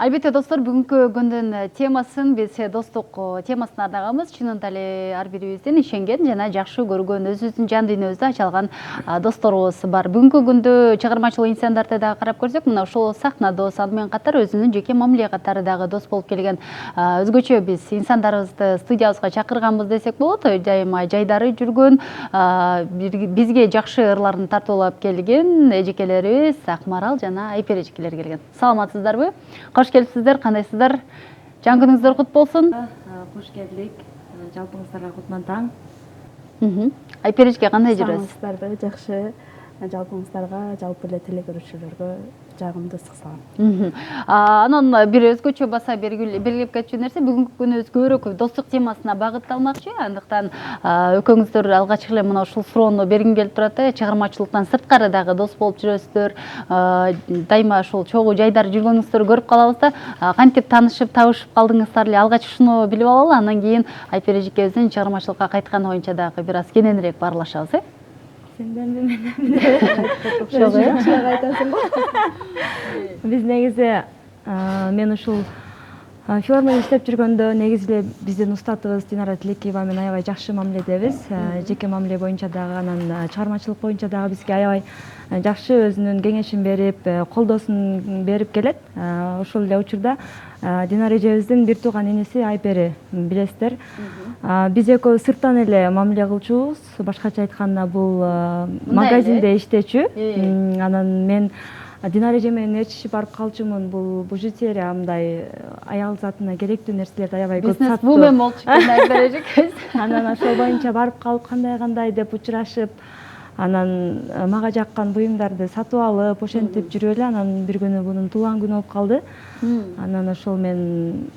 Албетте достор, бүгүнкү күндүн темасын биз достук темасына арнаганбыз. Чынында эле ар бирибиздин ишенген жана жакшы көргөн, өзүбүздүн жан дүйнөбүздү ача алган досторубуз бар. Бүгүнкү күндү чыгармачыл инсандарды дагы карап көрсөк, мына ушул сахнада болсо, аны менен катар өзүнүн жеке мамиле катары дагы дос болуп келген өзгөчө биз инсандарыбызды студиябызга чакырганбыз десек болот. Дайыма жайдары жүргөн, бизге жакшы ырларын тартуулап келген эжекелерибиз Акмарал жана Айпер эжекелер келген. Саламатсыздарбы? Кош келипсиздер, кандайсыздар? Жан күнүңүздөр кут болсун. Кош келдик. Жалпыңыздарга кутман таң. Айпер эжеке кандай жүрөсүз? Саламатсыздарбы? Жакшы. Жалпыңыздарга, жалпы эле телекөрүүчүлөргө жагымдуу ысык салам. Анан бир өзгөчө баса белгилеп кетчү нерсе, бүгүнкү күнүбүз көбүрөөк достук темасына багытталмакчы. Андыктан экөөңүздөр алгач эле мына ушул суроону бергим келип турат. Чыгармачылыктан сырткары дагы дос болуп жүрөсүздөр. Дайыма ушул чогуу жайдар жүргөнүңүздөрдү көрүп калабыз да. Кантип таанышып, табышып калдыңыздар эле? Алгач ушуну билип алалы, андан кийин Айпер эжекебиздин чыгармачылыкка кайтканы боюнча дагы бир аз кененирээк баарлашабыз, Сенденби менен жакшыраак айтасың го. Биз негизи мен ушул филармонияда иштеп жүргөндө негизи эле биздин устатыбыз Динара Тилекеева менен аябай жакшы мамиледебиз. Жеке мамиле боюнча дагы, анан чыгармачылык боюнча дагы бизге аябай жакшы өзүнүн кеңешин берип, колдоосун берип келет. Ошол эле учурда Динара эжебиздин бир тууган иниси Айпери билесиздер. Биз экөөбүз сырттан эле мамиле кылчубуз. Башкача айтканда бул магазинде иштечү. Анан мен Динара эже менен ээрчишип барып калчумун. Бул бужутерия, мындай аял затына керектүү нерселерди аябай көп саттуу. Бизнес-вумен болчу экен Айпер эжекебиз. Анан ошол боюнча барып калып, кандай деп учурашып, анан мага жаккан буюмдарды сатып алып, ошентип жүрүп эле анан бир күнү бунун туулган күнү болуп калды. Анан ошол мен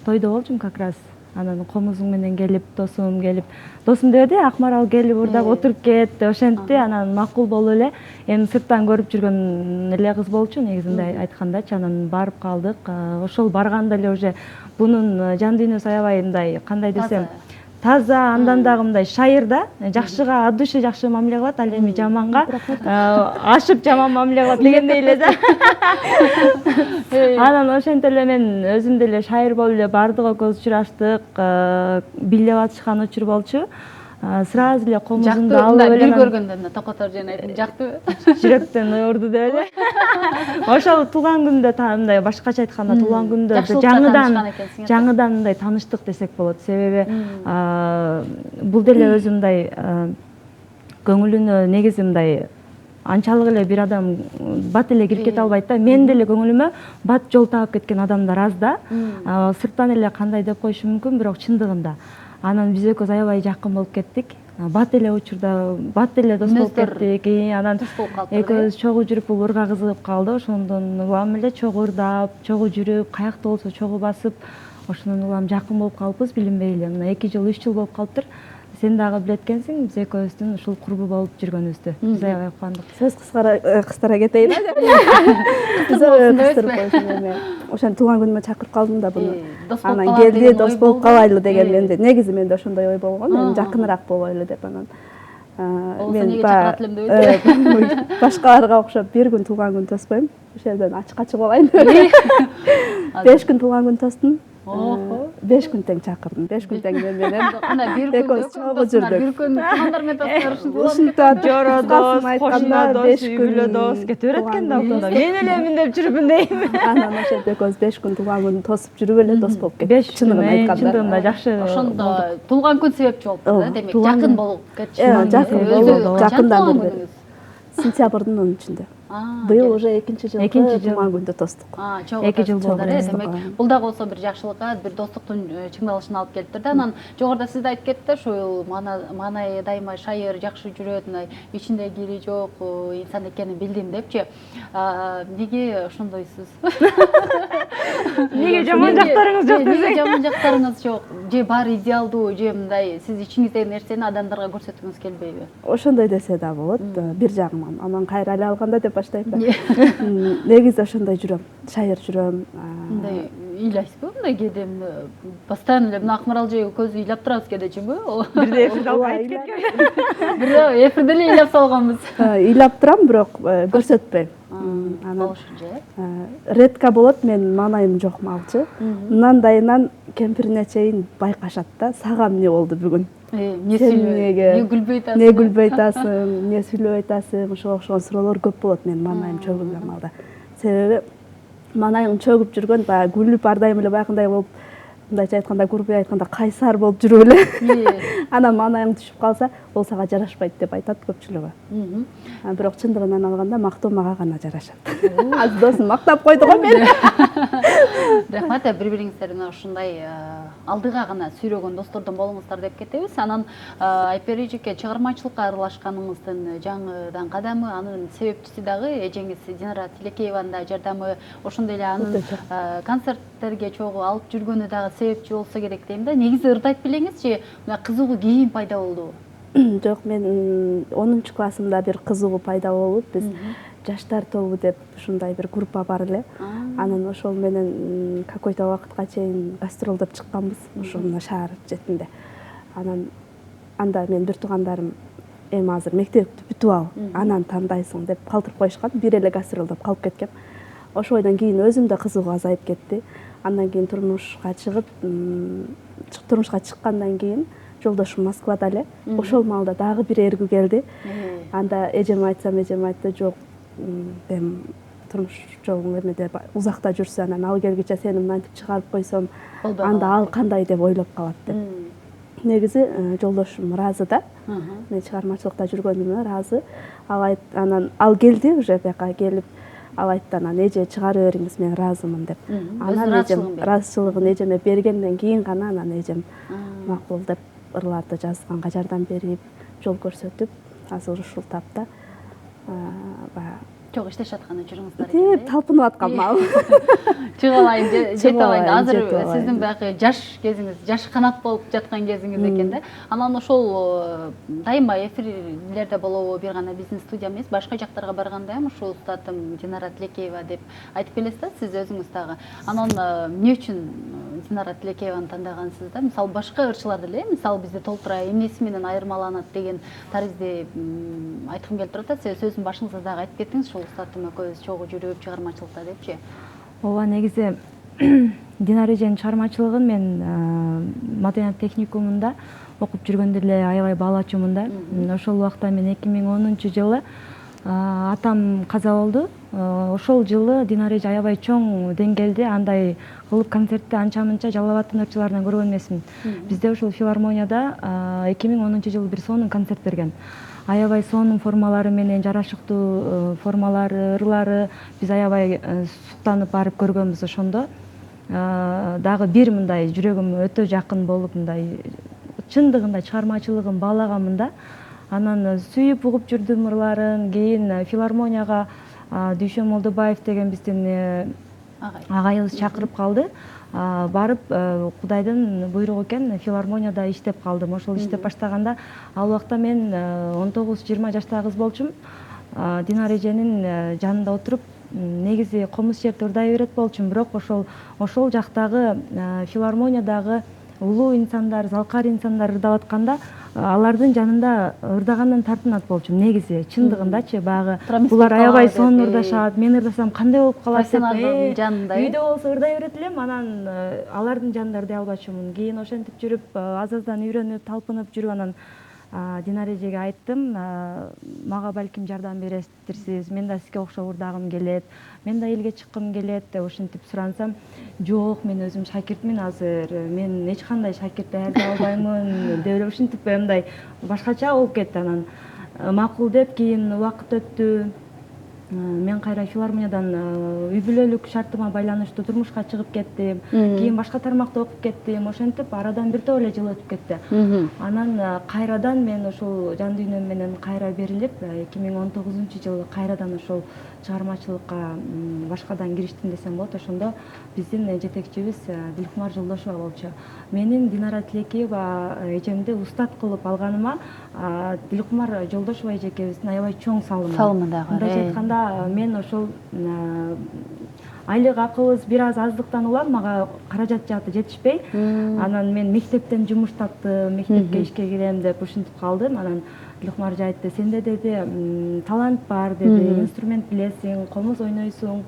тойдо болчумун как раз. Анан комузуң менен келип, досум дебеди, Акмарал келип урдап отуруп кет, ошентти. Анан макул болуп эле, эми сырттан көрүп жүргөн эле кыз болчу негизинде айткандачы. Анан барып калдык. Ошол барганда эле уже бунун жан дүйнөсү аябай мындай, кандай десем, таза, андан дагы мындай шайыр да, жакшыга от души жакшы мамиле кылат, ал эми жаманга ашып жаман мамиле кылат дегендей эле да. Анан ошентип эле мен өзүм деле шайыр болуп эле бардык, экөөбүз учураштык, билеп атышкан учур болчу. Сразу эле комузумду алып эле бир көргөндө мына токотор жана айтып жактыбы? Жүрөктөн урду деп эле. Ошол туулган күндө мындай башкача айтканда туулган күндө жаңыдан мындай тааныштык десек болот. Себеби бул деле өзү мындай көңүлүнө негизи мындай анчалык эле бир адам бат эле кирип кете албайт да. Мен деле көңүлүмө бат жол таап кеткен адамдар аз да. Сырттан эле кандай деп коюшу мүмкүн, бирок чындыгында. Анан биз экөөбүз аябай жакын болуп кеттик. Бат эле учурда, бат эле дос болуп кеттик. Анан экөөбүз чогуу жүрүп бул ырга кызыгып калды. Ошондон улам эле чогуу ырдап, чогуу жүрүп, каякта болсо чогуу басып, ошондон улам жакын болуп калыппыз билинбей эле. Мына 2 жыл, 3 жыл болуп калыптыр. Сен дагы билет экенсиң, биз экөөбүздүн ушул курбу болуп жүргөнүбүздү. Биз аябай кубандык. Сөз кыскара кетейин. Ошон туулган күнүмө чакырып калдым да буну. Анан келди, дос болуп калайлы деген менде. Негизи менде ошондой ой болгон. Мен жакыныраак болойлу деп анан. Мен башкаларга окшоп бир күн туулган күн тоспойм. Ошол жерден ачык ачык болайын. 5 күн туулган күн тостум. 5 күн тең чакырдым. 5 күн тең менен экөөбүз чогуу жүрдүк. Бир күн туугандар менен тостор ушунтип жора дос, кошуна дос, үйлө дос кете берет экен да ушунда. Мен эле эминдеп жүрүпмүн дейм. Анан ошентип экөөбүз 5 күн туулган күн тосуп жүрүп эле дос болуп кеттик. Чындыгын айтканда. Чындыгында жакшы. Ошондо туулган күн себепчи болуптур да, демек жакын болуп кетчү. Жакындан бери. Сентябрдын 13-ндө. Быйыл уже 2-чи жыл туулган күндү тостук. 2 жыл болду. Демек, бул дагы болсо бир жакшылыкка, бир достуктун чыңдалышына алып келиптир да. Анан жогоруда сиз да айтып кеттиңиз, ошол мана дайыма шайыр жакшы жүрөт, ичинде кири жок инсан экенин билдим депчи. Неге ошондойсуз? Неге жаман жактарыңыз жок десең? Неге жаман жактарыңыз жок? Же баары идеалдуу, же мындай сиз ичиңиздеги нерсени адамдарга көрсөткүңүз келбейби? Ошондой десе да болот. Бир жагынан. Анан кайра эле алганда деп баштайм да. Негизи ошондой жүрөм. Шайыр жүрөм. ыйлайсызбы мындай кээде постоянно эле мына Акмарал эжеге көзү ыйлап турабыз кээдечүбү? бирде эфирде алып айтып кеткен. Бирок эфирде эле ыйлап салганбыз. Ыйлап турам, бирок көрсөтпөйм. Болушу же. Редко болот, мен маанайым жок малчы. Мынандайынан кемпирине чейин байкашат да, сага эмне болду бүгүн? Эмне Сен сүйлөп, эмнеге? эмне күлбөй атасың? Не күлбөй атасың, эмне сүйлөп атасың? Ошого окшогон суроолор көп болот менин маанайым чөгүлгөн малда. Себеби маанайың чөгүп жүргөн, баягы күлүп ар дайым эле баягындай болуп, мындайча айтканда, курбуй айтканда кайсар болуп жүрүп эле. Анан маанайың түшүп калса, ол сага жарашпайт деп айтат көпчүлүгү. Бирок чындыгынан алганда мактоо мага гана жарашат. Аз досум мактап койду го мени. Рахмат, бири-бириңиздер мына ушундай алдыга гана сүйрөгөн достордон болуңуздар деп кетебиз. Анан Айпери эжеке, чыгармачылыкка аралашканыңыздын жаңыдан кадамы, анын себепчиси дагы эжеңиз Динара Тилекееванын да жардамы, ошондой эле анын концерттерге чогуу алып жүргөнү дагы себепчи болсо керек дейм да. Негизи ырды айтып белеңизчи, мына кызыгуу кийин пайда болду. Жок, мен 10 классымда бир кызыгуу пайда болуп, биз жаштар тобу деп ушундай бир группа бар эле. Анан ошол менен какой-то убакытка чейин гастролдоп чыкканбыз ошол шаар четинде. Анан анда мен бир туугандарым эми азыр мектепти бүтүп ал, анан тандайсың деп калтырып коюшкан, бир эле гастролдоп калып кеткем. Ошойдон кийин өзүм да кызыгуу азайып кетти. Андан кийин турмушка чыккандан кийин жолдошум Москвада эле. Ошол маалда дагы бир эргүү келди. Анда эжеме айтсам, эжем айтты, жок, эми турмуш жолуң эмеде узакта жүрсө, анан ал келгиче сени мынтип чыгарып койсом, анда ал кандай деп ойлоп калат деп. Негизи жолдошум ыраазы да. Мен чыгармачылыкта жүргөнүмө ыраазы. Анан ал келди, уже бияка келип, ал айтты, анан эже чыгарып бериңиз, мен ыраазымын деп. Анан эжем ыраазычылыгын эжеме бергенден кийин гана анан эжем макул деп ырларды жазганга жардам берип, жол көрсөтүп, азыр ушул тапта Чок иштешип атканда жүрүңүздөр деп талпынып аткан маал. Чыга алайын, жете алайын. Азыр сиздин баягы жаш кезиңиз, жаш канат болуп жаткан кезиңиз экен да. Анан ошол дайыма эфирлерде болобу, бир гана биздин студия эмес, башка жактарга барганда ham ушул устатым Динара Тилекеева деп айтып келесиз да, сиз өзүңүз дагы. Анан эмне үчүн Динара Тилекееваны тандагансыз да? Мисалы башка ырчылар деле, мисалы бизде толтура эмнеси менен айырмаланат деген таризде айткым келип турат да. Сиз сөздүн башыңызда дагы айтып кеттиңиз, ушул устатым экөөбүз чогуу жүрүп чыгармачылыкта депчи. Ооба, негизи Динара эженин чыгармачылыгын мен маданият техникумунда окуп жүргөндө эле аябай баалачумун да. Ошол убакта мен 2010-жылы атам каза болду. Ошол жылы Динара эже аябай чоң деңгээлде андай кылып концертти анча-мынча Жалал Абадтын ырчыларынан көргөн эмесмин. Бизде ушул филармонияда 2010-жылы бир сонун концерт берген. Аябай сонун формалары менен, жарашыктуу формалары, ырлары, биз аябай суктанып барып көргөнбүз ошондо. Дагы бир мындай жүрөгүмө өтө жакын болуп, мындай чындыгында чыгармачылыгын баалаганмын да. Анан сүйүп угуп жүрдүм ырларын. Кийин филармонияга Дүйшөн Молдобаев деген биздин агайыбыз чакырып калды. Барып Кудайдын буйругу экен, филармонияда иштеп калдым. Ошол иштеп баштаганда ал убакта мен 19-20 жаштагы кыз болчумун. Динара эженин жанында отуруп, негизи комуз жерде ырдай берет болчумун, бирок ошол жактагы филармониядагы улуу инсандар, залкар инсандар ырдап атканда алардын жанында ырдагандан тартынат болчумун. Негизи чындыгындачы баягы булар аябай сонун ырдашат, мен ырдасам кандай болуп калат деп үйдө болсо ырдай берет элем, анан алардын жанында ырдай албачумун. Кийин ошентип жүрүп аз-аздан үйрөнүп, талпынып жүрүп, анан Динара эжеге айттым, мага балким жардам бересиз, мен да сизге окшоп ырдагым келет, мен да элге чыккым келет деп ошентип сурансам, жок, мен өзүм шакиртмин азыр, мен эч кандай шакирт даярдай албаймын деп эле ушинтип мындай башкача болуп кетти. Анан макул деп, кийин убакыт өттү. Мен кайра филармониядан үй бүлөлүк шартыма байланыштуу турмушка чыгып кеттим. Кийин башка тармакта окуп кеттим. Ошентип арадан бир топ эле жыл өтүп кетти. Анан кайрадан мен ушул жан дүйнөм менен кайра берилип, 2019-жылы кайрадан ошол чыгармачылыкка башкадан кириштим десем болот. Ошондо биздин жетекчибиз Дилкумар Жолдошова болчу. Менин Динара Тилекеева эжемди устат кылып алганыма Дилкумар Жолдошова эжекебиздин аябай чоң салымы. Салымы дагы. Мындайча айтканда, мен ошол айлык акыбыз бир аз аздыктан улам, мага каражат жагы жетишпей, анан мен мектептен жумуш таптым, мектепке ишке кирем деп ушинтип калдым. Анан Лукмар Маржа айтты, сенде деди талант бар деди, инструмент билесиң, комуз ойнойсуң,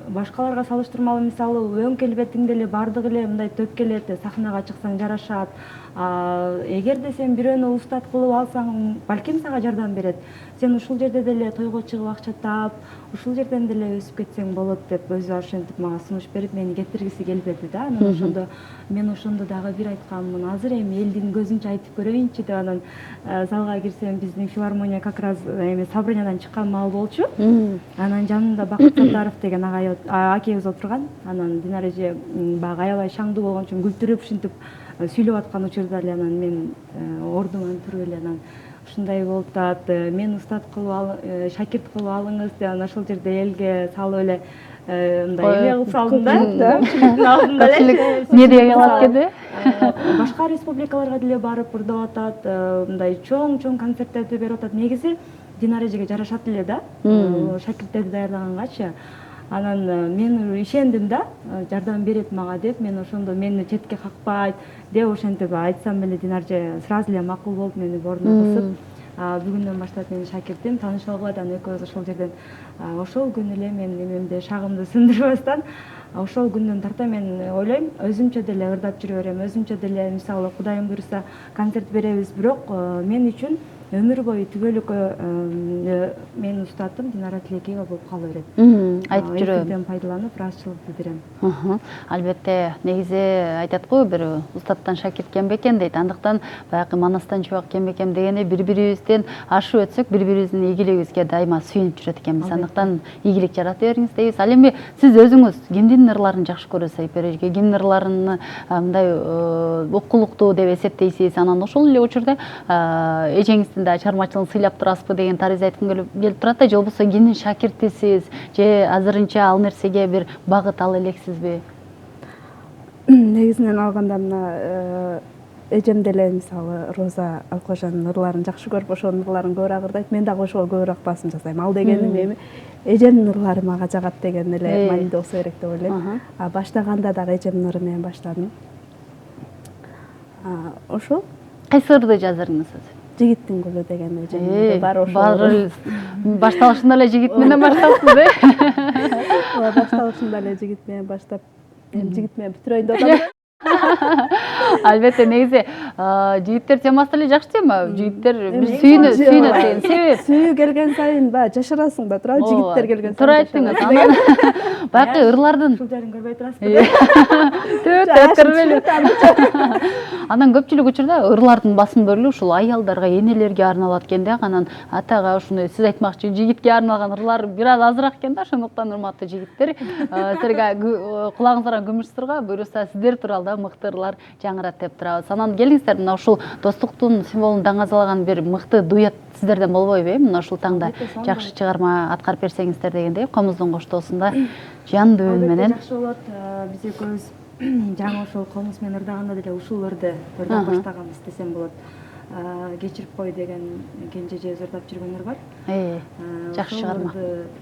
башкаларга салыштырмалуу мисалы өң келбетиң деле бардыгы эле мындай төп келет, сахнага чыксаң жарашат. Эгерде сен бирөөнү устат кылып алсаң, балким сага жардам берет. Сен ушул жерде деле тойго чыгып акча таап, ушул жерден деле өсүп кетсең болот деп өзү ошентип мага сунуш берип, мени кетиргиси келбеди да. Анан ошондо мен ошондо дагы бир айтканмын, азыр эми элдин көзүнчө айтып көрөйүнчү деп. Анан залга кирсем, биздин филармония как раз эми собраниядан чыккан маал болчу. Анан жанымда Бакыт Саттаров деген акебиз отурган. Анан Динара эже баягы аябай шаңдуу болгон үчүн күлдүрүп ушинтип сүйлөп аткан учурда эле анан мен ордуман туруп эле анан ушундай болуп атат, мен устат кылып шакирт кылып алыңыз деп анан ошол жерде элге салып эле мындай эмне кылып салдым да. Алдында эле эмне деп ыялат экен. Башка республикаларга деле барып ырдап атат, мындай чоң концерттерди берип атат. Негизи Динара эжеге жарашат эле да, шакирттерди даярдагангачы. Анан мен ишендим да, жардам берет мага деп, мен ошондо мени четке какпайт деп ошентип айтсам эле Динара эже сразу эле макул болуп мени бордуна кысып, бүгүндөн баштап менин шакиртим, таанышалы кылат. Анан экөөбүз ошол жерден ошол күнү эле мен эмемде шагымды сөндүрбөстөн ошол күндөн тарта мен ойлойм, өзүмчө деле ырдап жүрө берем, өзүмчө деле мисалы Кудайым буйруса концерт беребиз, бирок мен үчүн өмүр бою түгөлүккө менин устатым Динара Тилекеева болуп кала берет. Айтып жүрөм. Эфирден пайдаланып, ыраазычылык билдирем. Албетте, негизи айтат го, бир устаттан шакирт кем бекен дейт. Андыктан баягы манастан чубак кем бекен дегени бири-бирибизден ашып өтсөк, бири-бирибиздин ийгилигибизге дайыма сүйүнүп жүрөт экенбиз. Андыктан ийгилик жарата бериңиз дейбиз. Ал эми сиз өзүңүз кимдин ырларын жакшы көрөсүз Айпер эжеге? Кимдин ырларын мындай окулуктуу деп эсептейсиз? Анан ошол эле учурда эжеңиздин да чыгармачылыгын сыйлап турасызбы деген тариз айткым келип турат да, же болбосо кимдин шакиртисиз, же азырынча ал нерсеге бир багыт ала элексизби? Негизинен алганда мына эжем деле мисалы Роза Алкожанын ырларын жакшы көрүп, ошонун ырларын көбүрөөк ырдайт. Мен дагы ошого көбүрөөк басым жасайм. Ал дегеним эми эжемдин ырлары мага жагат деген эле маанидүү болсо керек деп ойлойм. Баштаганда дагы эжемдин ыры менен баштадым. Ошол. Кайсы ырды жаздырдыңыз өзү? Жигиттин гүлү деген эжемде бар ошол. Башталышында эле жигит менен баштапсыз, Ооба, башталышында эле жигит менен баштап, эми жигит менен бүтүрөйүн деп атам. Албетте, негизи жигиттер темасы деле жакшы тема. Жигиттер бир сүйүнөт деген себеп. Сүйүү келген сайын баягы жашырасың да, туурабы? Жигиттер келген сайын. Туура айттыңыз. Анан баягы ырлардын Ушул жерин көрбөй турасызбы? Анан көпчүлүк учурда ырлардын басым бөлүгү ушул аялдарга, энелерге арналат экен да. Анан атага ушуну сиз айтмакчы, жигитке арналган ырлар бир аз азыраак экен да. Ошондуктан урматтуу жигиттер, силерге кулагыңыздарга күмүш сырга буюрса сиздер тууралуу мыкты ырлар жаңырат деп турабыз. Анан келиңиздер, мына ушул достуктун символун даңазалаган бир мыкты дуэт сиздерден болбойбу, э? Мына ушул таңда жакшы чыгарма аткарып берсеңиздер дегендей, комуздун коштоосунда жандуу үн менен. Жакшы болот. Биз экөөбүз жаңы ошол комуз менен ырдаганда деле ушул ырды ырдап баштаганбыз десем болот. Кечирип кой деген кенже эжебиз ырдап жүргөн ыр бар. Жакшы чыгарма.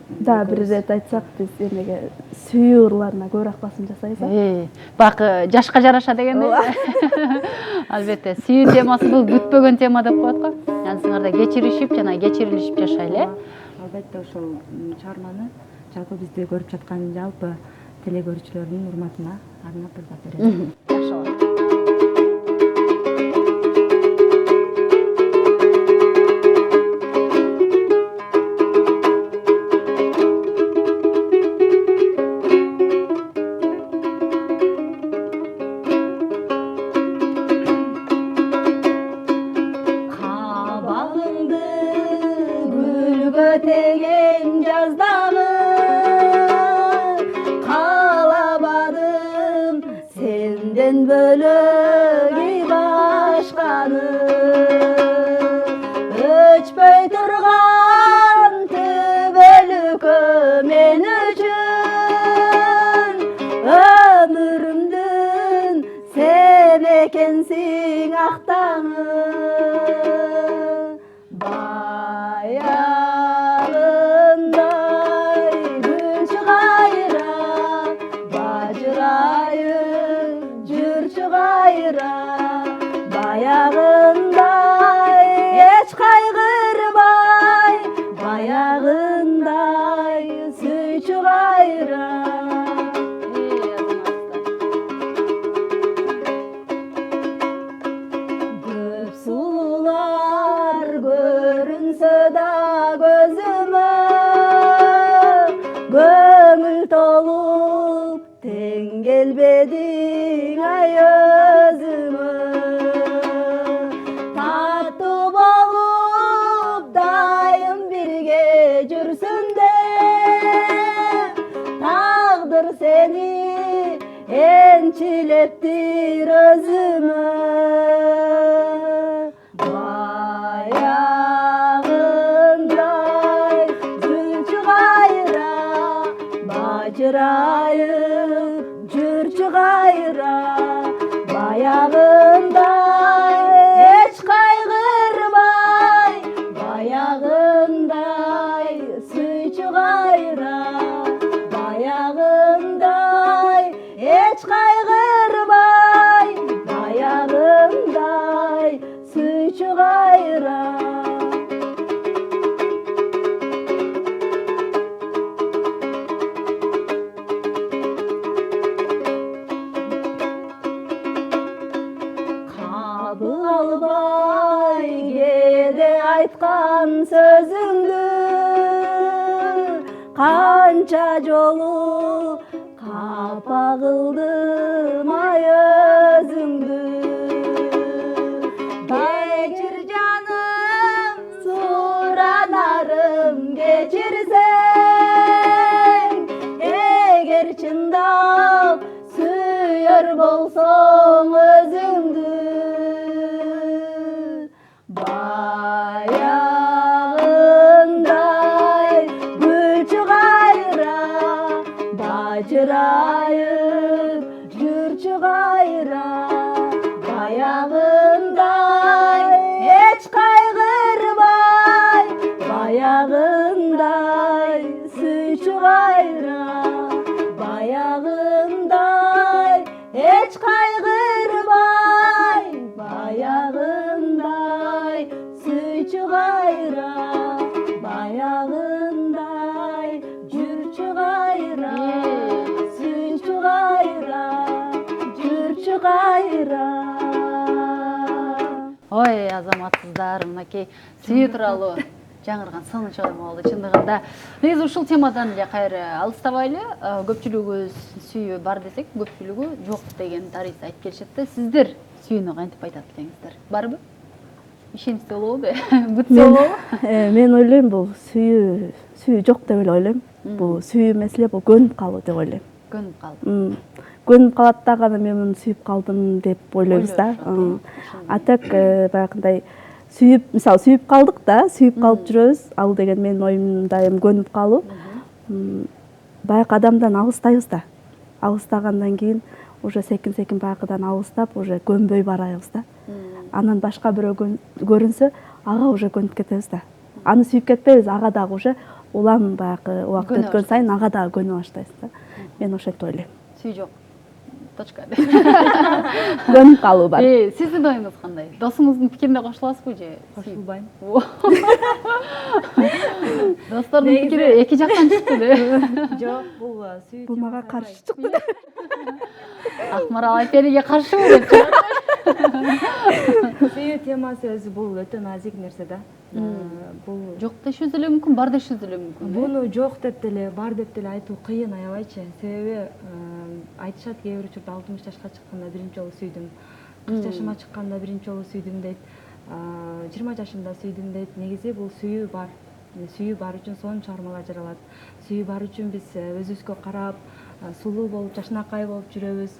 Да, бир ирет айтсак, биз эмеге сүйүү ырларына көбүрөөк басым жасайбыз. Бак жашка жараша дегендей. Албетте, сүйүү темасы бул күтпөгөн тема деп коет го. Анысыңар да кечиришип жана кечирилишип жашайлы, Албетте, ошол чыгарманы жалпы бизди көрүп жаткан жалпы теле көрүүчүлөрдүн урматына арнап ырдап беребиз. Жакшы болот. Tegen жаздамы каалабадым сенден бөлөк башканы, өчпөй турган түбөлүккө мен үчүн өмүрүмдүн сен экенсиң актаңы. Баягындай күн кайра, баягындай эч кайгырбай, баягындай сүйчү кайра. Көп сулуулар көрүнсө да көзүмө, көңүл толуп тең келбедиң ай өзүмө. Таттуу болуп дайым бирге жүрсүн деп, тагдыр сени энчилептир өзүмө. Баягындай жүрчү кайра, бажырайып жүрчү кайра, баягындай эч кайгырбай, баягындай сүйчү кайра, баягындай эч кайгырбай, баягындай сүйчү кайра. Кабыл албай кээде айткан сөзүңдү, канча жолу капа кылдым ай өзүңдү. Кечир жаным, суранарым кечирсең, эгер чындап сүйөр болсоң өзүңдү. Баягындай гүлчү кайра, бажырайып жүрчү кайра, баягындай эч кайгырбай, баягындай сүйчү кайра, баягындай эч кайгырбай, баягындай сүйчү кайра, баягындай жүрчү кайра, сүйчү кайра, жүрчү кайра. Ой, азаматсыздар, мынакей сүйүү тууралуу жаңырган сонун чыгым болду. Чындыгында негизи ушул темадан эле кайра алыстабайлы. Көпчүлүгүбүз сүйүү бар десек, көпчүлүгү жок деген тарыйсы айтып келишет да. Сиздер сүйүүнү кантип айтат элеңиздер? Барбы? Ишеничте болобу? Бүтсө болобу? Мен ойлойм бул сүйүү жок деп эле ойлойм. Бул сүйүү эмес эле, бул көнүп калуу деп ойлойм. Көнүп калды. Көнүп калат да, кана мен муну сүйүп калдым деп ойлойбуз да. А так баягындай мисалы сүйүп калдык да, сүйүп калып жүрөбүз. Ал деген менин оюмда эми көнүп калуу. Баягы адамдан алыстайбыз да. Алыстагандан кийин уже секин баягыдан алыстап, уже көнбөй барабыз да. Анан башка бирөө көрүнсө, ага уже көнүп кетебиз да. Аны сүйүп кетпейбиз, ага дагы уже улам баягы убакыт өткөн сайын ага дагы көнө баштайбыз да. Мен ошентип ойлойм. Сүйүү жок. Точка. Көнүп калуу бар. Сиздин оюңуз кандай? Досуңуздун пикирине кошуласызбы же? Кошулбайм. Достордун пикири эки жактан чыкты да. Жок, бул сүйүү. Бул мага каршы чыкты да. Акмарал Айпериге каршы болуп чыгат. Сүйүү темасы өзү бул өтө назик нерсе да. Бул Жок дешиңиз эле мүмкүн, бар дешиңиз эле мүмкүн. буну жок деп деле, бар деп деле айтуу кыйын, аябайчы. Себеби айтышат кээ бир учурда 60 жашка чыкканда биринчи жолу сүйдүм, 40 жашыма чыкканда биринчи жолу сүйдүм дейт, 20 жашымда сүйдүм дейт. Негизи бул сүйүү бар. Сүйүү бар үчүн сонун чыгармалар жаралат. Сүйүү бар үчүн биз өзүбүзгө карап, сулуу болуп, жашынакай болуп жүрөбүз.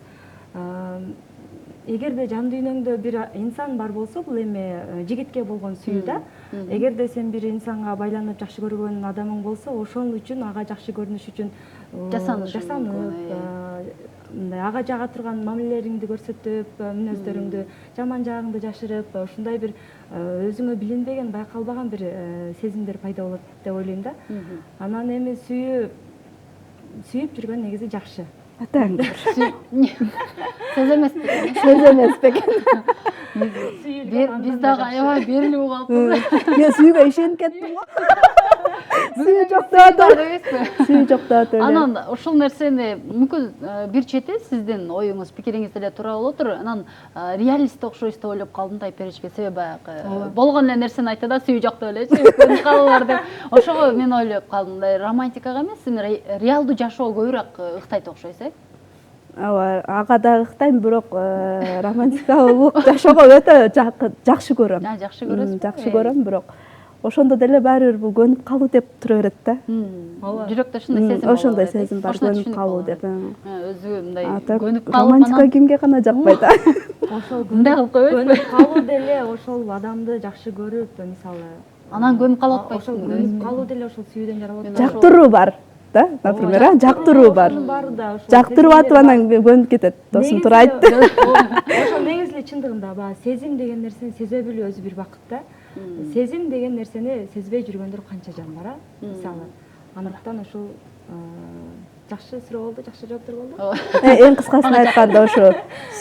Эгерде жан дүйнөңдө бир инсан бар болсо, бул эми жигитке болгон сүйүү да. Эгерде сен бир инсанга байланып жакшы көргөн адамың болсо, ошол үчүн ага жакшы көрүнүш үчүн жасанып, мындай ага жага турган мамилелериңди көрсөтүп, мүнөздөрүңдү, жаман жагыңды жашырып, ушундай бир өзүңө билинбеген, байкалбаган бир сезимдер пайда болот деп ойлойм да. Анан эми сүйүп жүргөн негизи жакшы. атаң Сөз эмес бекен. сөз эмес бекен. Биз дагы аябай берилип калыппыз. Мен сүйгө ишенип кеттим го. Сүйүү жок деп атам. Сүйүү жок деп атам. Анан ушул нерсени мүмкүн бир чети сиздин оюңуз, пикириңиз деле туура болотур. Анан реалист окшойсуз деп ойлоп калдым да Айперичке. Себеби баягы болгон эле нерсени айтты да сүйүү жок деп элечи. Көнүп калуулар деп. Ошого мен ойлоп калдым. Романтикага эмес, реалдуу жашоого көбүрөөк ыктайт окшойсуз, э? Ооба, ага да ыктайм, бирок романтикалык жашоого өтө жакшы көрөм. Жакшы көрөсүз? Жакшы көрөм, бирок ошондо деле баары бир бул көнүп калуу деп тура берет да. Жүрөктө ошондой сезим бар. Ошондой сезим бар, көнүп калуу деп. Өзү мындай көнүп калып романтика кимге гана жакпайт а? Ошол мындай кылып койбойсузбу? көнүп калуу деле ошол адамды жакшы көрүп, мисалы, Анан көнүп калып ошол атпайсызбы? көнүп калуу деле ошол сүйүүдөн жаралат. Жактыруу бар да, например, жактыруу бар. Жактырып атып анан көнүп кетет. Досум туура айтты. Ошол негизи эле чындыгында баягы сезим деген нерсени сезе билүү өзү бир бакыт да. Сезим деген нерсени сезбей жүргөндөр канча жан бар, а? Мисалы, андыктан ушул жакшы суроо болду, жакшы жооптор болду. Эң кыскасын айтканда ошо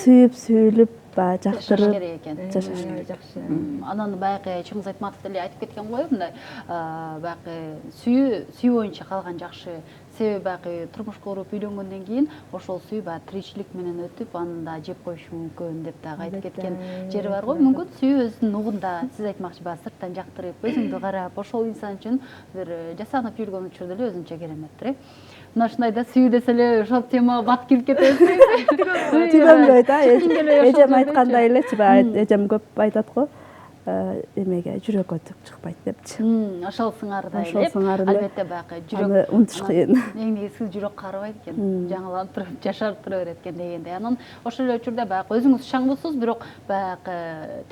сүйүп, сүйүлүп, жактырып керек экен. жашаш керек. Жакшы. Анан баягы Чыңгыз Айтматов деле айтып кеткен го, мындай баягы сүйүү боюнча калган жакшы. Себеби баягы турмуш куруп үйлөнгөндөн кийин ошол сүйүү баягы тиричилик менен өтүп, анан да жеп коюшу мүмкүн деп дагы айтып кеткен жери бар го. Мүмкүн сүйүү өзүнүн нугунда, сиз айтмакчы баягы сырттан жактырып, өзүңдү карап, ошол инсан үчүн бир жасанып жүргөн учур деле өзүнчө кереметтир, э? Мына ушундай да сүйүү десе эле ошол темага бат кирип кетебиз. Түгөнбөйт, а? Эжем айткандай элечи, баягы эжем көп айтат го. Эмеге жүрөккө түк чыкпайт депчи. Ошол сыңардай эле. Ошол сыңар эле. Албетте баягы Аны жүрөк унутуш кыйын. Эң негизги жүрөк карыбайт экен. Жаңыланып туруп, жашарып тура берет экен дегендей. Анан ошол эле учурда баягы өзүңүз шаң болсоңуз, бирок баягы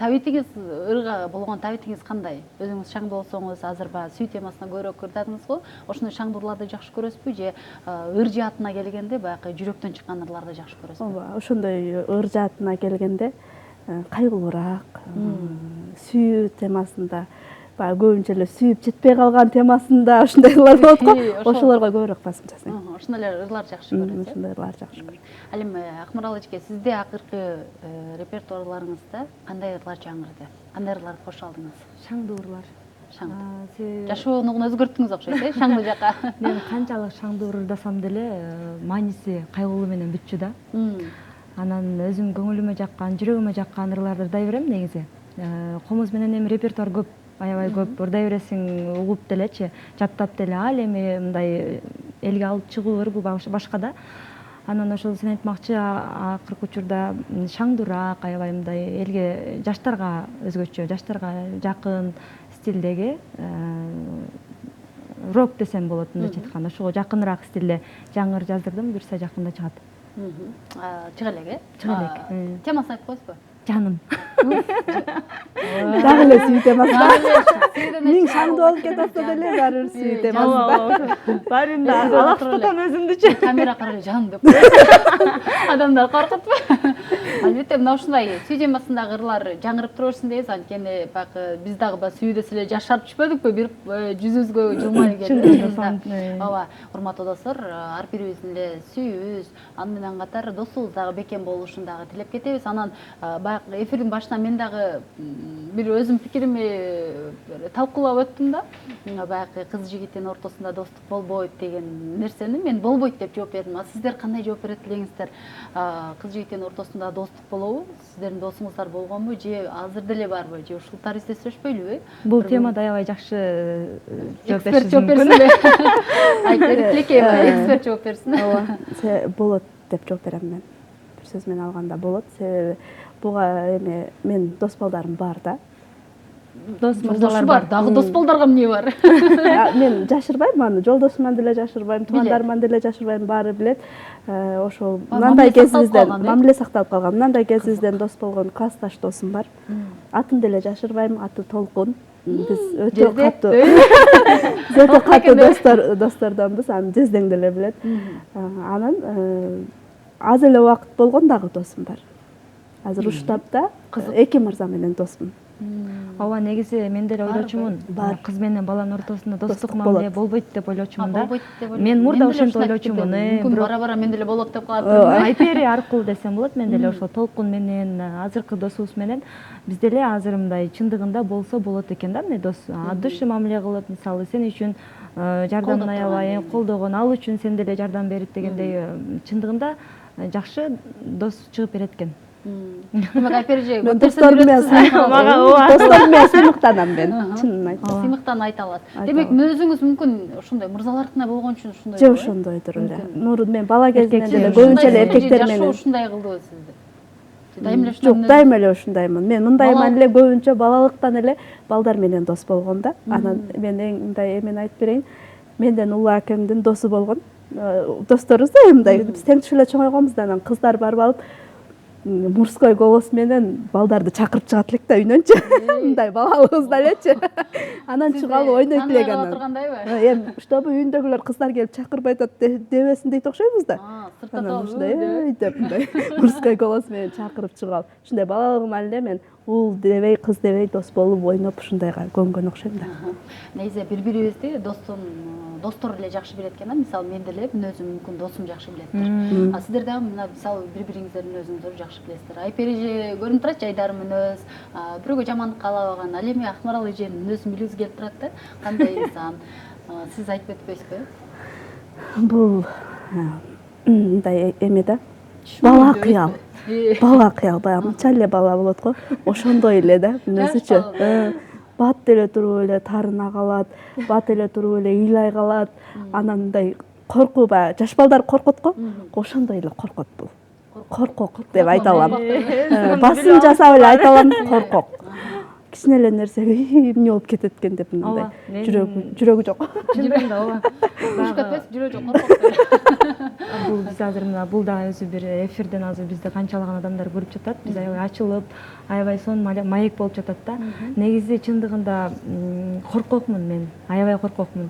табитиңиз, ырга болгон табитиңиз кандай? Өзүңүз шаң болсоңуз, азыр баягы сүйүү темасына көбүрөөк кырдадыңыз го. Ошондой шаңдууларды жакшы көрөсүзбү же ыр жаатына келгенде баягы жүрөктөн чыккан ырларды жакшы көрөсүзбү? Ооба, ошондой ыр жаатына келгенде кайгылуураак, сүйүү темасында, баягы көбүнчө эле сүйүп жетпей калган темасында ошондойлор болот го. Ошолорго көбүрөөк басым жасайм. Ошондой эле ырлар жакшы көрөсүз. Ошондойлар жакшы көрөм. Ал эми Акмарал эжеке, сизде акыркы репертуарларыңызда кандай ырлар жаңырды? Кандай ырларды кошо алдыңыз? Шаңдуу ырлар. Шаңдуу. Жашоонугун өзгөрттүңүз окшойт, э? Шаңдуу жака. Мен канчалык шаңдуу ырдасам деле мааниси кайгылуу менен бүтчү да. Анан өзүм көңүлүмө жаккан, жүрөгүмө жаккан ырларды ырдай берем негизи. Комуз менен эми репертуар көп, аябай көп ырдай бересиң, угуп делечи, жаттап деле, ал эми мындай элге алып чыгуу ыр бул башка да. Анан ошол сен айтмакчы, акыркы учурда шаңдуураак, аябай мындай элге, жаштарга өзгөчө, жаштарга жакын стилдеги рок десем болот, мындайча айтканда, ошого жакыныраак стилде жаңы ыр жаздырдым, буюрса жакында чыгат. Чыга элек, э? Чыга элек. Темасын айтып коесузбу? Жаным. Дагы эле сүйүү темасында. Миң шаңдуу болуп кетсе деле баары бир сүйүү темасында. Баарын да алаксытатам өзүмдүчү. Камера карап жаным деп коет. Адамдар коркутпу? Албетте мына ушундай сүйүү темасындагы ырлар жаңырып тура берсин дейбиз, анткени баягы биз дагы баягы сүйүү десе эле жашарып түшпөдүкпү, бир жүзүбүзгө жылмайып келди. Ооба, урматтуу достор, ар бирибиздин эле сүйүүбүз, аны менен катар досубуз дагы бекем болушун дагы тилеп кетебиз. Анан баягы эфирдин башынан мен дагы бир өзүм пикирими талкуулап өттүм да. Баягы кыз жигиттин ортосунда достук болбойт деген нерсени мен болбойт деп жооп бердим. А сиздер кандай жооп берет элеңиздер? Кыз жигиттин ортосунда достук болобу? Сиздердин досуңуздар болгонбу же азыр деле барбы? Же ушултар издештиришпөйлүбү? Бул темада аябай жакшы жооп Эксперт жооп берсин. Тилекей эксперт жооп берсин. Ооба, болот деп жооп берем мен. Бир сөз менен алганда болот. Себеби буга эми мен дос балдарым бар да. Дос мырзалар бар. Дагы дос балдарга эмне бар? Мен жашырбайм аны, жолдошуман деле жашырбайм, туугандарыман деле жашырбайм, баары билет. Ошол мындай кезибизден мамиле сакталып калган. Мындай кезибизден дос болгон классташ досум бар. Атын деле жашырбайм, аты Толкун. Биз өтө катуу достордонбуз, аны Жездең деле билет. Анан аз эле убакыт болгон дагы досум бар. Азыр уштапта Эки мырза менен досмун. ооба негизи мен деле ойлочумун бар. кыз менен баланын ортосунда достук Достук мамиле болот. болбойт деп ойлочумун да. Болбойт деп ойлойм. Мен мурда деле ошентип ушуну айтып ойлочумун. кетем. Мүмкүн Бирок бара бара мен деле болот деп калат. Айпери аркылуу десем болот. Мен деле ошол Толкун менен азыркы досубуз менен биз деле азыр мындай чындыгында болсо болот экен да, мындай дос от души мамиле кылып, мисалы сен үчүн жардамын аябайм, колдогон, ал үчүн сен деле жардам берип дегендей чындыгында жакшы дос чыгып берет экен. Демек Айперже Мен досторум менен досторум менен сыймыктанам мен. Чынын айтсам. сыймыктан айта алат. Демек өзүңүз мүмкүн ушундай мырзалардыкына болгон үчүн ушундай. Же ошондойдур эле. Нурун мен бала кезинен деле Эркек көбүнчө эле Ушундай эркектер жашоо менен. ушундай кылдыбы сизди? Дайым эле Жок, дайыма эле ушундаймын. Мен мындайман эле көбүнчө балалыктан эле балдар менен дос болгом да. Анан мен эң мындай эмени айтып берейин. Менден улуу акемдин досу болгон. Досторубуз да мындай биз тең түшүп эле чоңойгонбуз да, анан кыздар барып алып мужской голос менен балдарды чакырып чыгат элек да үйнөнчү. Мындай балалыгыбызда элечи. Анан чыгып алып ойнойт элек анан. Тургандайбы? Эми чтобы үйүндөгүлөр кыздар келип чакырбай атат дебесин дейт окшойбуз да. Сыртта Анан калып ушундай деп мындай мужской голос менен чакырып чыгып алып ушундай балалыгыман эле мен уул дебей кыз дебей дос болуп ойноп ушундайга көнгөн окшойм да. Негизи бири-бирибизди достор эле жакшы билет экен да. Мисалы мен деле мүнөзүм мүмкүн досум жакшы билеттир. А сиздер дагы мына мисалы бири-бириңиздердин мүнөзүңүздөрдү жакшы билесиздер. Айпереже көрүнүп турат жайдары мүнөз, бирөөгө жамандык каалабаган. Ал эми Акмарал эженин мүнөзүн билгибиз келип турат да. Кандай инсан? Сиз айтып өтпөйсүзбү? Бул мындай эме да. Бала кыял. Бала кыял, баягы мынча эле бала болот го. Ошондой эле да мүнөзүчү. Бат эле туруп эле тарына калат, бат эле туруп эле ыйлай калат. Анан мындай коркуу баягы жаш балдар коркот го. Ошондой эле коркот бул. Коркок деп айта алам. Басым жасап эле айта алам, коркок. Кичине эле нерсеге эмне болуп кетет экен деп мындай жүрөгү жок. Чындыгында ооба. Ушка пес жүрөгү жок, коркок. Бул биз азыр мына бул да өзү бир эфирден азыр бизди канчалаган адамдар көрүп жатат. Биз аябай ачылып, аябай сонун маек болуп жатат да. Негизи чындыгында коркокмун мен, аябай коркокмун.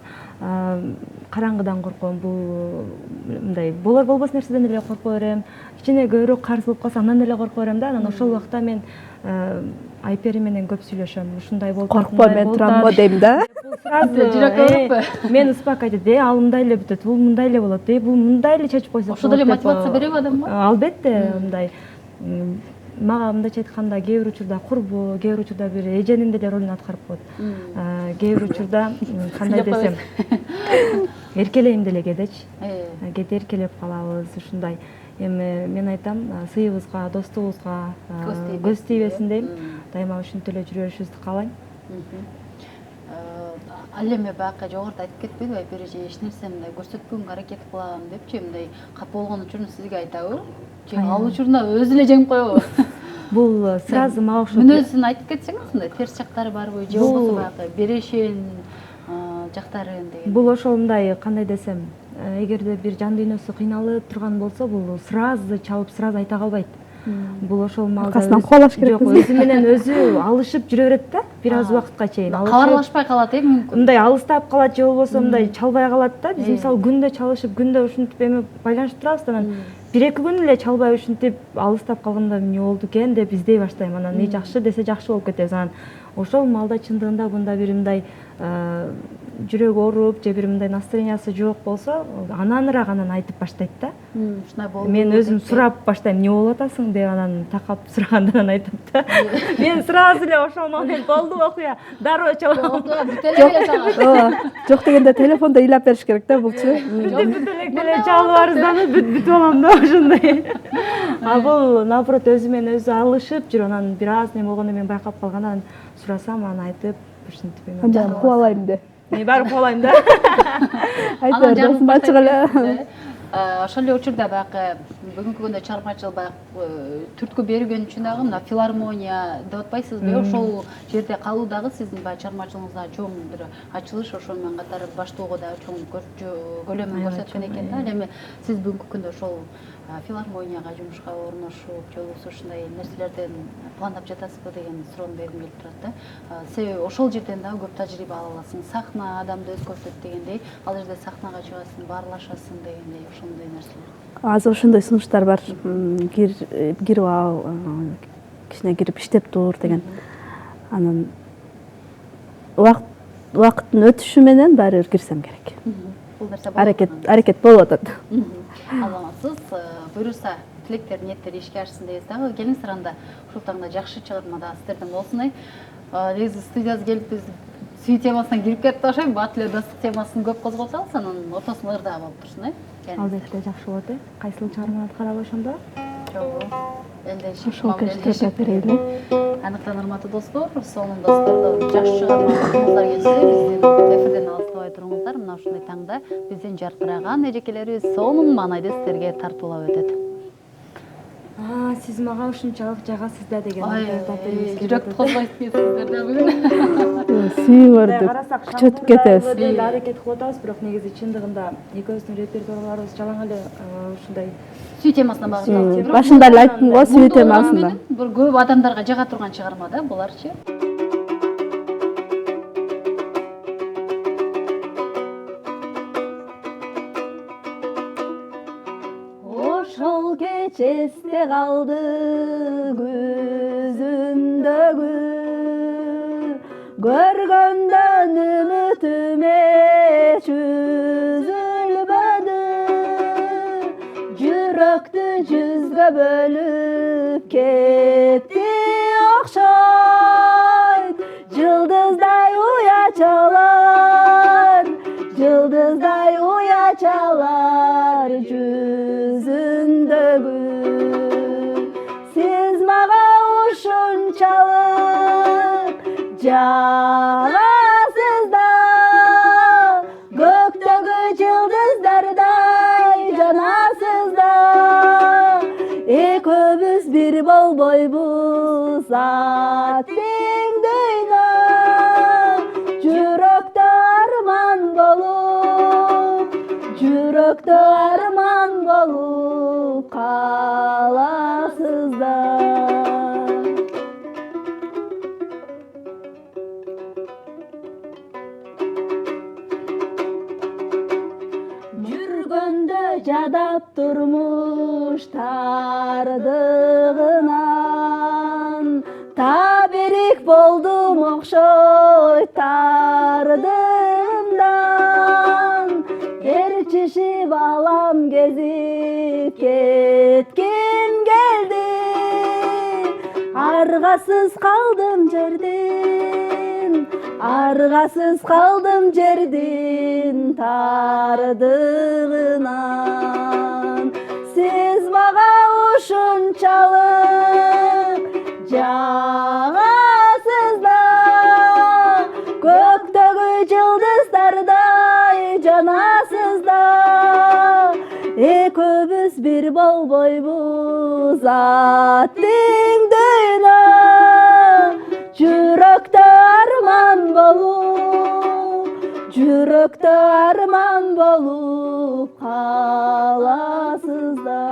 Караңгыдан корком, бул мындай болор болбос нерседен эле корко берем. Кичине көбүрөөк карсылып калса андан эле корко берем да. Анан ошол убакта мен Айпери менен көп сүйлөшөм. Ушундай болуп коркпо мен турамбы дейм да. Жүрөк өлүппү? Мен успокаивать этет, ал мындай эле бүтөт, бул мындай эле болот, бул мындай эле чечип койсок. Ошол эле мотивация береби адамга? Албетте, мындай. Мага мындайча айтканда кээ бир учурда курбу, кээ бир учурда бир эженин деле ролун аткарып коет. Кээ бир учурда кандай десем, эркелейм деле кээдечи. Кээде эркелеп калабыз, ушундай. Эми мен айтам, сыйыбызга, достугубузга көз тийбесин дейм. Дайыма ушинтип эле жүрө беришибизди каалайм. Ал эми баягы жогоруда айтып кетпедиби, Айпереже эч нерсе мындай көрсөтпөгөнгө аракет кылам депчи, мындай капа болгон учурун сизге айтабы? Же ал учурунда өзү эле жеңип коебу? Бул сразу мага окшоп. Мүнөзүн айтып кетсеңиз, мындай терс жактары барбы, же болбосо баягы берешен жактарын деген. Бул ошол мындай кандай десем, эгерде бир жан дүйнөсү кыйналып турган болсо, бул сразу чалып, сразу айта калбайт. Бул ошол малда аркасынан кубалаш керек. Жок, өзү менен өзү алышып жүрө берет да, бир аз убакытка чейин. Кабарлашпай калат, мүмкүн. Мындай алыстап калат же болбосо мындай чалбай калат да. Биз мисалы күндө чалышып, күндө ушинтип эме байланышып турабыз да, анан бир-эки күн эле чалбай ушинтип алыстап калганда эмне болду экен деп издей баштайм. Анан не жакшы десе жакшы болуп кетебиз. Анан ошол маалда чындыгында мында бир мындай жүрөгү ооруп же бир мындай настроениясы жок болсо, ананыраак анан айтып баштайт да. Ушундай болду. Мен өзүм сурап баштайм, эмне болуп атасың деп, анан такап сураганда анан айтат да. Мен сразу эле ошол момент болду окуя, дароо чалып. Жок дегенде телефондо ыйлап бериш керек да булчу. Бүт эле чалып арызданып бүтүп алам да ошондой. А бул наоборот өзү менен өзү алышып жүрүп, анан бир аз неме болгондо мен байкап калгандан сурасам, анан айтып ушинтип эме. Анан кубалайм де. Мен баары кубалайм да. Айтып досум ачык эле. Ошол эле учурда баягы бүгүнкү күндө чыгармачыл баягы түрткү берген үчүн дагы мына филармония деп атпайсызбы? Ошол жерде калуу дагы сиздин баягы чыгармачылыгыңызга чоң бир ачылыш, ошол менен катар баштоого дагы чоң көлөмүн көрсөткөн экен да. Ал эми сиз бүгүнкү күндө ошол филармонияга жумушка орношуп, же болбосо ушундай нерселерден пландап жатасызбы деген суроону бергим келип турат да. Себеби ошол жерден дагы көп тажрыйба ала аласың. Сахна адамды өзгөртөт дегендей, ал жерде сахнага чыгасың, баарлашасың дегендей ошондой нерселер. Азыр ошондой сунуштар бар. Кирип ал, кичине кирип иштеп тур деген. Анан убакыттын өтүшү менен баары бир кирсем керек. Бул нерсе Аракет болуп атат. Азаматсыз буюрса тилектер, ниеттер ишке ашсын дейбиз дагы. Келиңиздер анда ушул таңда жакшы чыгармада сиздерден болсун. Негизи студиябызга келип биз сүй темасына кирип кетти окшойм. Бат эле достук темасын көп козготабыз, анан ортосунда ырдаа болуп турсун. Албетте жакшы болот. Кайсыл чыгарманы карап ошондо? Жок. Элден Ошол кечте берели. Аныктан урматтуу достор, сонун достор, жакшы чыгармаларыңыздар келсе, биздин эфирден алыстабай туруңуздар. Мына ушундай таңда биздин жаркыраган эжекелерибиз сонун маанайды сиздерге тартуулап өтөт. Сиз мага ушунчалык жагасыз да деген жүрөктү козгойсуз сиздер да бүгүн. Сүйүңөрдү күчөтүп кетебиз. Аракет кылып атабыз, бирок негизи чындыгында экөөбүздүн репертуарларыбыз жалаң эле ушундай Сүй темасына багытталган. Башында эле айттым го, сүй темасында. Бир көп адамдарга жага турган чыгарма да буларчы. Ошол кеч эсте калды көзүндөгү, көргөндөн үмүтүме чүзүлбөдү, жүрөктү жүзгө бөлүп кетти окшойт, жылдыздай уячалар, жылдыздай уячалар жүзүндөгү. Сиз мага ушунчалык жагасыз да, көктөгү жылдыздардай жанасыз да, экөөбүз бир болбойбуз аттиң дүйнө, жүрөктө арман болуп, жүрөктө арман болуп каласыз да. Жүргөндө жадап турмуш тардыгынан, табирик болдум окшойт тардымдан, ээрчишип алам кезип кетким келди, аргасыз калдым жердин, аргасыз калдым жердин тардыгынан. Сиз мага ушунчалык жагасыз да, көктөгү жылдыздардай жанасыз да, экөөбүз бир болбойбуз аттиң дүйнө, жүрөктө арман болуп, жүрөктө арман болуп каласыз да.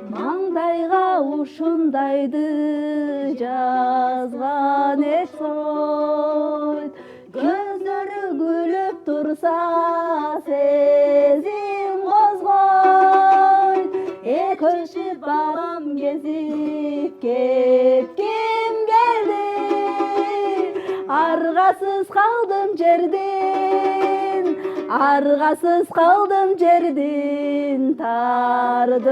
Маңдайга ушундайды жазган эсойт, көздөрү күлүп турса сезим козгойт, экөөшүп барам кезип кетким келди, аргасыз калдым жердин, аргасыз калдым жердин тардыгынан.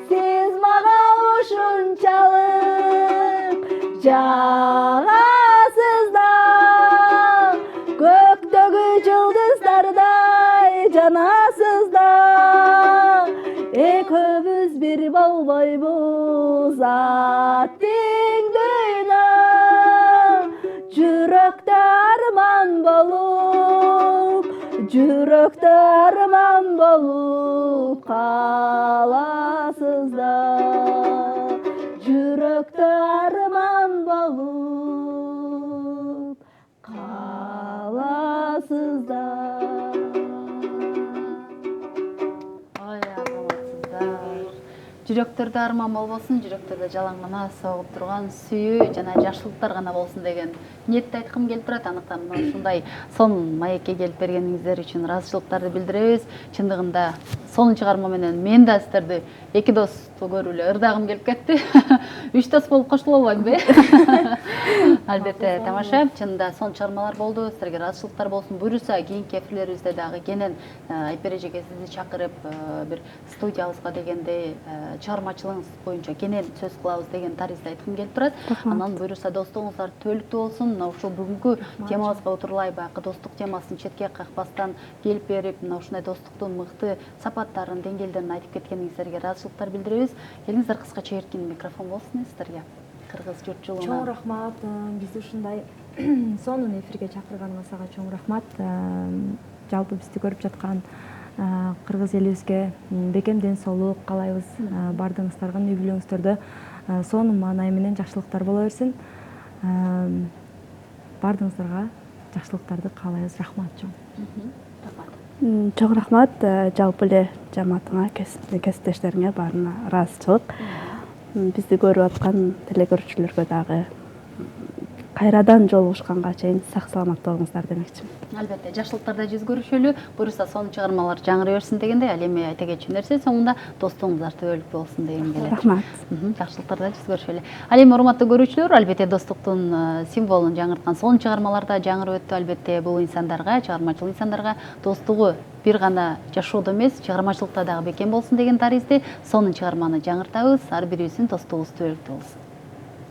Сиз мага ушунчалык жагасыз да, көктөгү жылдыздардай жанасыз да, экөөбүз бир болбойбуз аттиң дүйнө, жүрөктө арман болуп, жүрөктө арман болуп каласыз да, жүрөктө арман жүрөктөрдө арман болбосун, жүрөктөрдө жалаң гана согуп турган сүйүү жана жакшылыктар гана болсун деген ниетти айткым келип турат. Андыктан мына ушундай сонун маекке келип бергениңиздер үчүн ыраазычылыктарды билдиребиз. Чындыгында сонун чыгарма менен мен да сиздерди эки досту көрүп эле ырдагым келип кетти. Үч дос болуп кошулуп албаймынбы? Албетте тамаша. Чынында сонун чыгармалар болду. Сиздерге ыраазычылыктар болсун. Буюрса кийинки эфирлерибизде дагы кенен Айпер эжеге сизди чакырып бир студиябызга дегенде чыгармачылыгыңыз боюнча кенен сөз кылабыз деген таризди айткым келип турат. Анан буюрса достугуңуздар түбөлүктүү болсун. Мына ушул бүгүнкү темабызга отурлай баягы достук темасын четке какпастан келип берип, мына ушундай достуктун мыкты сапаттарын, деңгээлдерин айтып кеткениңиздерге ыраазычылыктар билдиребиз. Келиңиздер кыскача эркин микрофон болсун сиздерге. Кыргыз журтчулугуна. Чоң рахмат. Бизди ушундай сонун эфирге чакырганыңызга чоң рахмат. Жалпы бизди көрүп жаткан кыргыз элибизге бекем ден соолук каалайбыз. Бардыгыңыздарга үй бүлөңүздөрдө сонун маанай менен жакшылыктар боло берсин. Бардыгыңыздарга жакшылыктарды каалайбыз. Рахмат чоң. Чоң рахмат. Жалпы эле жамаатыңа, кесиптештериңе баарына ыраазычылык. Бизди көрүп аткан телекөрүүчүлөргө дагы кайрадан жолугушканга чейин сак саламат болуңуздар демекчимин. Албетте, жакшылыктарда жүз көрүшөлү, буюрса сонун чыгармалар жаңыры берсин дегенде, ал эми айта кетчү нерсе соңунда достугуңуздар түбөлүктүү болсун дегем келет. Рахмат. Жакшылыктарда жүз көрүшөлү. Ал эми урматтуу көрүүчүлөр, албетте достуктун символун жаңырткан сонун чыгармаларда жаңырып өттү. Албетте бул инсандарга, чыгармачыл инсандарга достугу бир гана жашоодо эмес, чыгармачылыкта дагы бекем болсун деген таризди сонун чыгарманы жаңыртабыз. Ар бирибиздин достугубуз түбөлүктүү болсун.